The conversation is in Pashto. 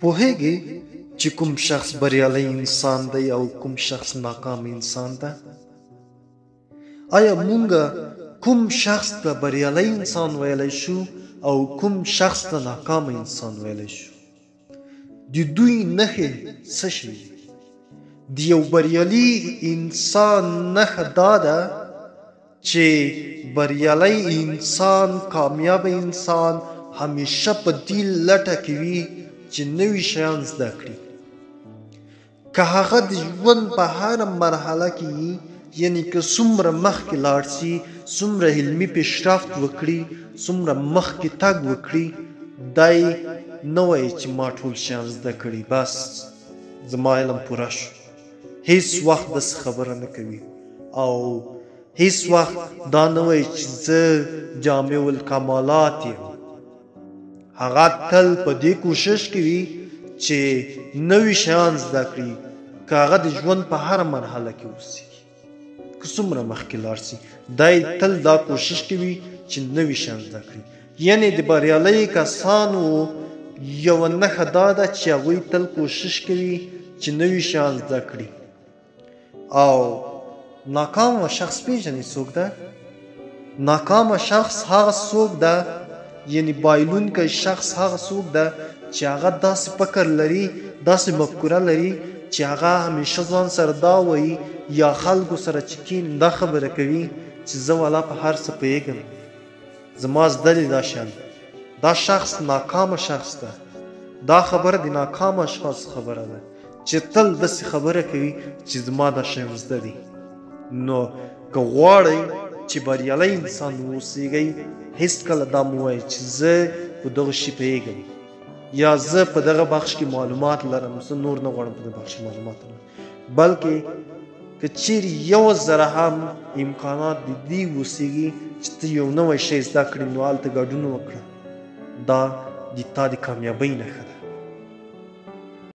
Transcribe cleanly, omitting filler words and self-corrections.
پوهیږي چې کوم شخص بریالی انسان دی او کوم شخص ناکام انسان ده؟ آیا مونږ کوم شخص ته بریالی انسان ویلی شو او کوم شخص ته ناکام انسان ویلی شو؟ د دوی نښې څه شوي؟ د یو بریالي انسان نښه دا ده چې بریالی انسان، کامیاب انسان همیشه په دې لټه کې وي چې نوي شیان زده کړي. که هغه د ژوند په هره مرحله کې یعنی که څومره مخکې لاړ شي، څومره علمي پیشرفت وکړي، څومره مخکې تګ وکړي، دی نه وایي چې ما ټول شیان زده کړي، بس زما علم پوره شو. هیڅ وخت داسې خبره نه کوي او هیڅ وخت دا نه وایي چې زه جامع الکمالات یم. هغه تل په دې کوشش کوي چې نوي شیان زده کړي، که هغه د ژوند په هره مرحله کې اوسېږي، که څومره مخکې لاړ شي، دی تل دا کوشش کوي چې نوي شیان زده کړي. یعنې د بریالیو کسانو یوه نښه دا ده چې هغوی تل کوشش کوي چې نوي شیان زده کړي. او ناکامه شخص پیژنې څوک ده؟ ناکامه شخص هغه څوک ده، یعنی بایلونکی شخص هغه څوک ده چې هغه داسې فکر لري، داسې مفکوره لري چې هغه همیشه ځان سره دا وایي یا خلکو سره چې کیني دا خبره کوي چې زه والا په هر څه پوهېږم، زما زده دي دا شیان. دا شخص ناکامه شخص ده. دا خبره د ناکامه اشخاص خبره ده چې تل داسې خبره کوي چې زما دا شیان زده دي. نو که غواړئ چې بریالی انسان واوسیږئ، هیڅکله دا مه وایئ چې زه په دغه شي پوهېږم یا زه په دغه بخش کې معلومات لرم، زه نور نه غواړم په دغه بخش کې معلومات لرم. بلکې که چیرې یو ذره هم امکانات د دې اوسیږي چې ته یو نوی شی زده کړې، نو هلته ګډون وکړه. دا د تا د کامیابۍ نښه ده.